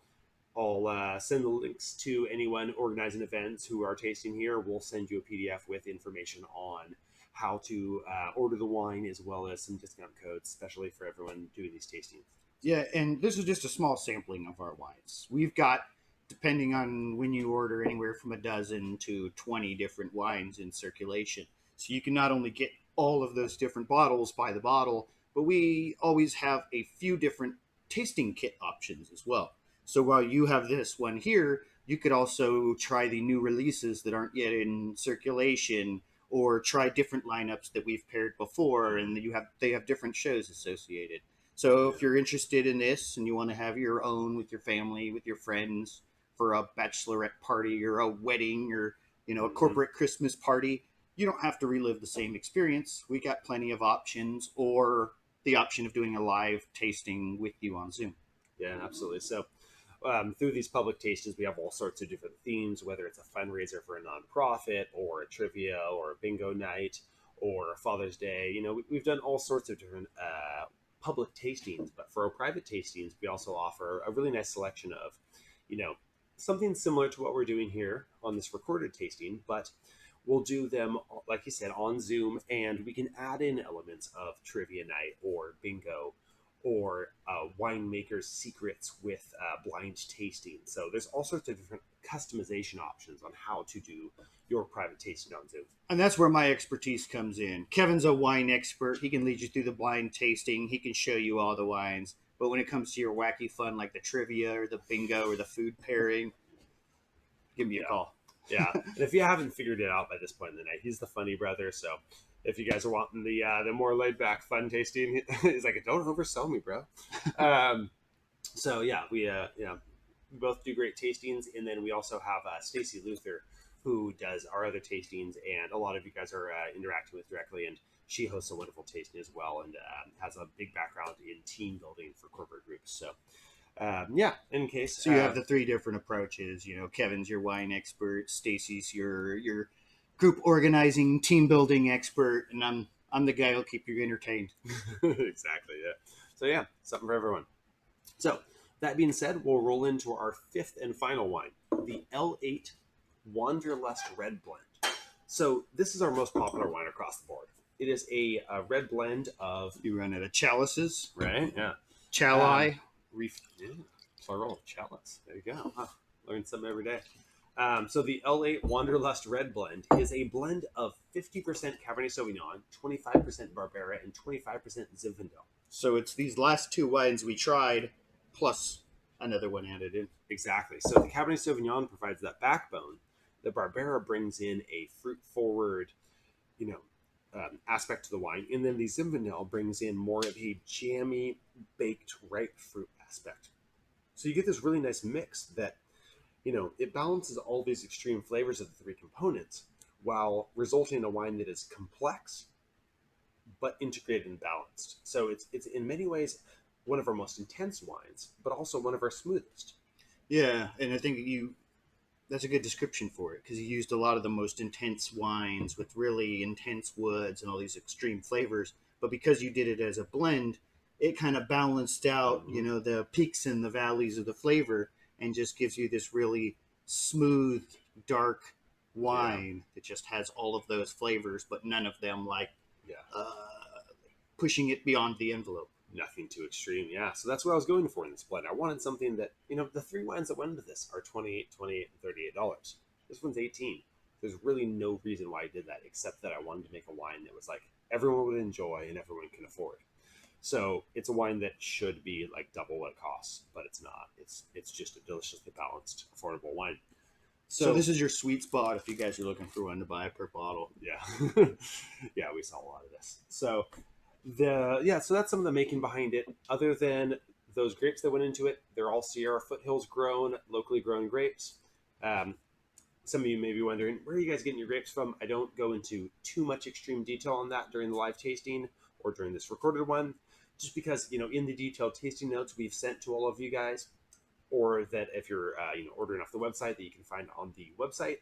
I'll send the links to anyone organizing events who are tasting here. We'll send you a PDF with information on how to order the wine, as well as some discount codes, especially for everyone doing these tastings. Yeah, and this is just a small sampling of our wines. We've got, depending on when you order, anywhere from a dozen to 20 different wines in circulation. So you can not only get all of those different bottles by the bottle, but we always have a few different tasting kit options as well. So while you have this one here, you could also try the new releases that aren't yet in circulation, or try different lineups that we've paired before, and they have different shows associated. So if you're interested in this and you want to have your own with your family, with your friends, for a bachelorette party or a wedding or a corporate Christmas party, you don't have to relive the same experience. We got plenty of options, or the option of doing a live tasting with you on Zoom. Yeah, absolutely. So through these public tastings, we have all sorts of different themes, whether it's a fundraiser for a nonprofit or a trivia or a bingo night or a Father's Day. We've done all sorts of different public tastings, but for our private tastings, we also offer a really nice selection of, something similar to what we're doing here on this recorded tasting, but we'll do them, like you said, on Zoom, and we can add in elements of trivia night or bingo or winemaker's secrets with blind tasting. So there's all sorts of different customization options on how to do your private tasting on Zoom. And that's where my expertise comes in. Kevin's a wine expert. He can lead you through the blind tasting. He can show you all the wines. But when it comes to your wacky fun, like the trivia or the bingo or the food pairing, give me a call. Yeah. And if you haven't figured it out by this point in the night, he's the funny brother. So if you guys are wanting the more laid back fun tasting, he's like, don't oversell me, bro. So yeah, we both do great tastings, and then we also have Stacy Luther, who does our other tastings, and a lot of you guys are interacting with directly, and she hosts a wonderful tasting as well, and has a big background in team building for corporate groups. So in case. So you have the three different approaches. Kevin's your wine expert, Stacy's your group organizing, team building expert, and I'm the guy who'll keep you entertained. Exactly. Yeah. So yeah, something for everyone. So that being said, we'll roll into our fifth and final wine, the L8 Wanderlust Red Blend. So this is our most popular wine across the board. It is a red blend of. You run out of chalices, right? Yeah. Chali. Plural of chalice. There you go. Huh. Learn something every day. So the L8 Wanderlust Red Blend is a blend of 50% Cabernet Sauvignon, 25% Barbera, and 25% Zinfandel. So it's these last two wines we tried, plus another one added in. Exactly. So the Cabernet Sauvignon provides that backbone. The Barbera brings in a fruit-forward, aspect to the wine, and then the Zinfandel brings in more of a jammy, baked ripe fruit aspect. So you get this really nice mix that, it balances all these extreme flavors of the three components while resulting in a wine that is complex but integrated and balanced. So it's in many ways one of our most intense wines, but also one of our smoothest. Yeah, and I think that's a good description for it, because you used a lot of the most intense wines with really intense woods and all these extreme flavors. But because you did it as a blend, it kind of balanced out, the peaks and the valleys of the flavor, and just gives you this really smooth, dark wine that just has all of those flavors, but none of them pushing it beyond the envelope. Nothing too extreme. Yeah. So that's what I was going for in this blend. I wanted something that, the three wines that went into this are $28, $28, and $38. This one's $18. There's really no reason why I did that, except that I wanted to make a wine that was like everyone would enjoy and everyone can afford. So it's a wine that should be like double what it costs, but it's not. It's just a deliciously balanced, affordable wine. So this is your sweet spot if you guys are looking for one to buy per bottle. Yeah. Yeah, we saw a lot of this. So so that's some of the making behind it. Other than those grapes that went into it, they're all Sierra Foothills grown, locally grown grapes. Some of you may be wondering, where are you guys getting your grapes from? I don't go into too much extreme detail on that during the live tasting or during this recorded one, just because, in the detailed tasting notes we've sent to all of you guys, or that if you're, ordering off the website that you can find on the website,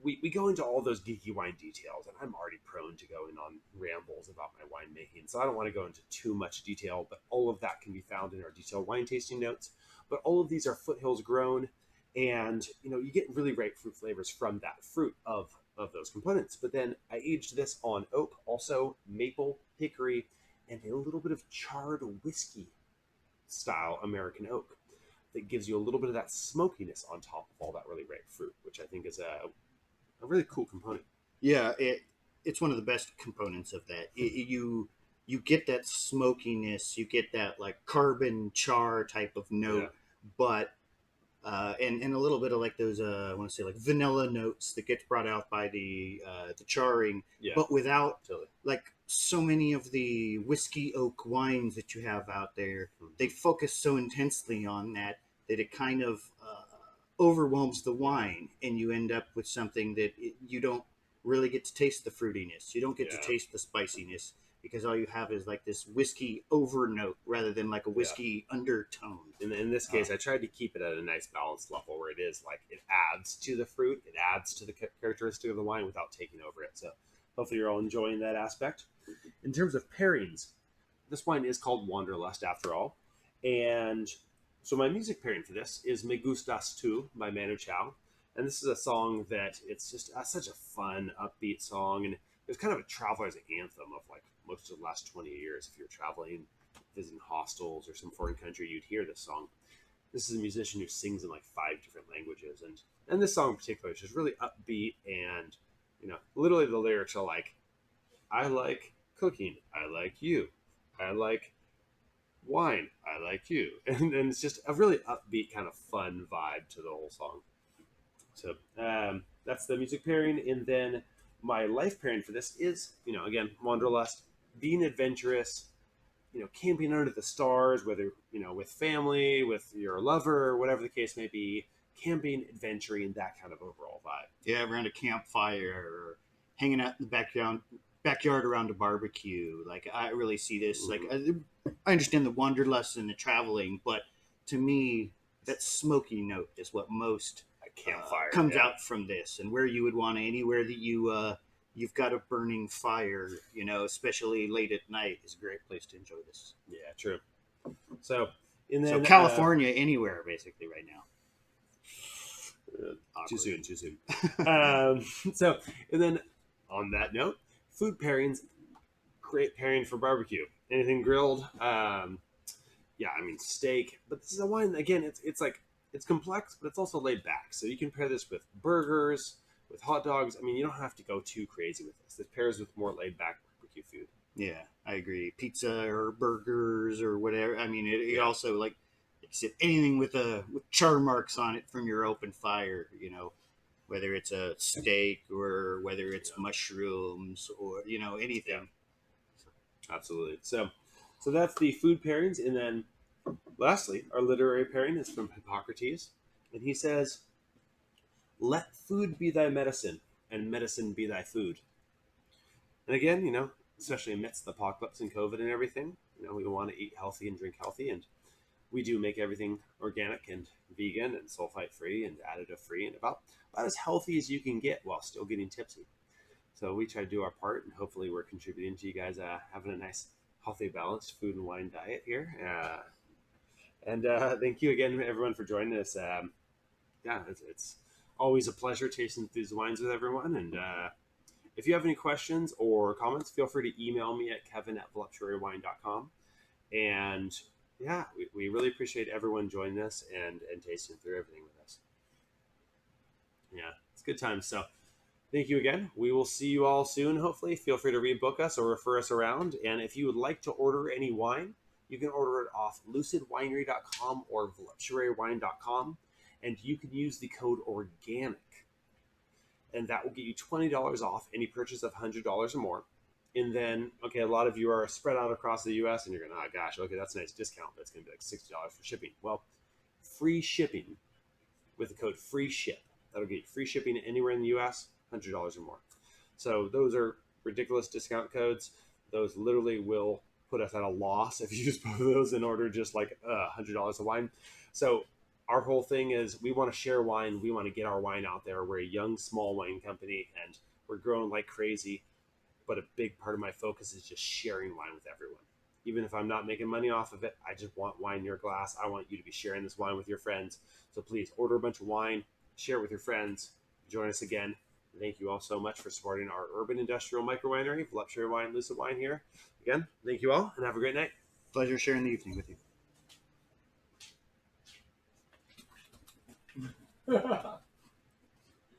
we go into all those geeky wine details, and I'm already prone to going on rambles about my winemaking, so I don't want to go into too much detail, but all of that can be found in our detailed wine tasting notes. But all of these are foothills grown, and, you get really ripe fruit flavors from that fruit of those components. But then I aged this on oak, also maple, hickory, and a little bit of charred whiskey style American oak that gives you a little bit of that smokiness on top of all that really ripe fruit, which I think is a really cool component. Yeah, it's one of the best components of that. You get that smokiness, you get that like carbon char type of note, but and a little bit of like those I want to say like vanilla notes that gets brought out by the charring, but without like so many of the whiskey oak wines that you have out there. They focus so intensely on that it kind of overwhelms the wine, and you end up with something that you don't really get to taste the fruitiness. You don't get to Yeah. taste the spiciness because all you have is like this whiskey overnote rather than like a whiskey undertone. In this case, I tried to keep it at a nice balanced level where it is like it adds to the fruit, it adds to the characteristic of the wine without taking over it. So hopefully you're all enjoying that aspect. In terms of pairings, this wine is called Wanderlust after all. And so my music pairing for this is Me Gustas Tu by Manu Chao. And this is a song that it's just such a fun, upbeat song. And it's kind of a traveler's anthem of like most of the last 20 years. If you're traveling, visiting hostels or some foreign country, you'd hear this song. This is a musician who sings in like 5 different languages. And this song in particular is just really upbeat. And, you know, literally the lyrics are like, I like cooking. I like you. I like wine. I like you. And it's just a really upbeat kind of fun vibe to the whole song. So that's the music pairing. And then my life pairing for this is, you know, again, Wanderlust, being adventurous, you know, camping under the stars, whether, you know, with family, with your lover, whatever the case may be, camping, adventuring, that kind of overall vibe. Yeah, around a campfire or hanging out in the backyard around a barbecue. Like, I really see this. Like, I understand the wanderlust and the traveling, but to me, that smoky note is what most Campfire comes out from this, and where you would want anywhere that you've got a burning fire, you know, especially late at night, is a great place to enjoy this. Yeah, true. So, and then, so California, anywhere basically right now. Too soon. So, and then on that note, food pairings, great pairing for barbecue. Anything grilled, yeah, I mean steak. But this is a wine again. It's like it's complex, but it's also laid back. So you can pair this with burgers, with hot dogs. I mean, you don't have to go too crazy with this. This pairs with more laid back barbecue food. Yeah, I agree. Pizza or burgers or whatever. I mean, it also like you said, anything with char marks on it from your open fire. You know, whether it's a steak or whether it's mushrooms or, you know, anything. Yeah. Absolutely. So that's the food pairings, and then lastly, our literary pairing is from Hippocrates, and he says, "Let food be thy medicine, and medicine be thy food." And again, you know, especially amidst the apocalypse and COVID and everything, you know, we want to eat healthy and drink healthy, and we do make everything organic and vegan and sulfite-free and additive-free and about as healthy as you can get while still getting tipsy. So we try to do our part, and hopefully we're contributing to you guys having a nice, healthy, balanced food and wine diet here. And thank you again, everyone, for joining us. Yeah, it's always a pleasure tasting these wines with everyone. And if you have any questions or comments, feel free to email me at kevin@voluptuarywine.com. And yeah, we really appreciate everyone joining us and tasting through everything with us. Yeah, it's a good time. So thank you again. We will see you all soon, hopefully. Feel free to rebook us or refer us around. And if you would like to order any wine, you can order it off lucidwinery.com or voluptuarywine.com. And you can use the code ORGANIC. And that will get you $20 off any purchase of $100 or more. And then, okay, a lot of you are spread out across the U.S. and you're going, oh gosh, okay, that's a nice discount, but it's going to be like $60 for shipping. Well, free shipping with the code FREESHIP. That'll get you free shipping anywhere in the U.S., $100 or more. So those are ridiculous discount codes. Those literally will put us at a loss if you use both of those in order just like $100 of wine. So our whole thing is we want to share wine. We want to get our wine out there. We're a young, small wine company, and we're growing like crazy. But a big part of my focus is just sharing wine with everyone. Even if I'm not making money off of it, I just want wine in your glass. I want you to be sharing this wine with your friends. So please order a bunch of wine, share it with your friends. Join us again. Thank you all so much for supporting our urban industrial micro winery, Voluptuary Wine, Lucid Wine here. Again, thank you all, and have a great night. Pleasure sharing the evening with you.